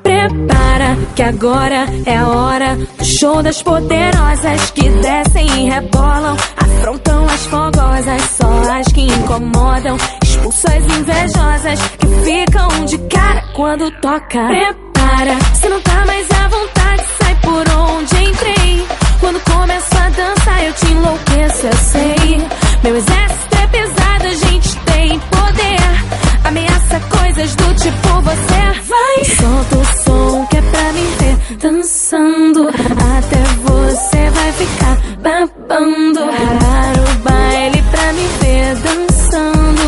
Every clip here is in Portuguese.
Prepara que agora é a hora do show das poderosas que descem e rebolam, afrontam as fogosas, só as que incomodam, expulsam as invejosas que ficam de cara quando toca. Prepara, se não tá mais à vontade, sai por onde entrei. Quando começo a dançar eu te enlouqueço, eu sei. Meu exército é pesado, a gente tem poder, ameaça coisas do tipo você vai. Solta o som que é pra me ver dançando, até você vai ficar babando. Para o baile pra me ver dançando,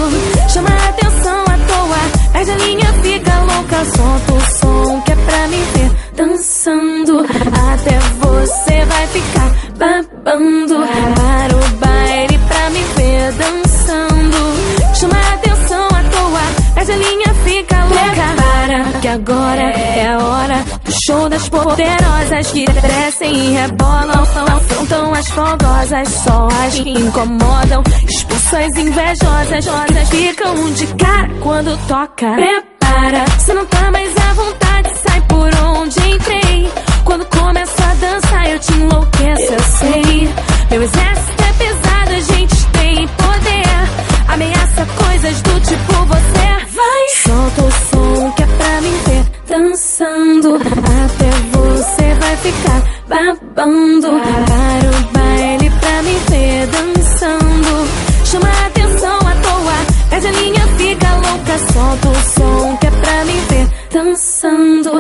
chama a atenção à toa, perde a linha, fica louca. Solta o som que é pra me ver dançando, até você vai ficar babando. Para o baile pra me ver dançando, chama a atenção à toa, perde a linha, fica louca. Para que agora é a hora do show das poderosas que descem e rebolam, afrontam as fogosas, só as que incomodam, expulsam as invejosas que ficam de cara quando toca. Prepara, se não tá mais à vontade, sai por onde entrei. Quando começo a dançar eu te enlouqueço, eu sei. Meu exército é pesado, a gente tem poder, ameaça coisas do tipo você vai. Solta o som que é pra me ver dançando, até você vai ficar babando. Para o baile pra me ver dançando, chama a atenção à toa, perde a linha, fica louca. Solta o som que é pra me ver dançando,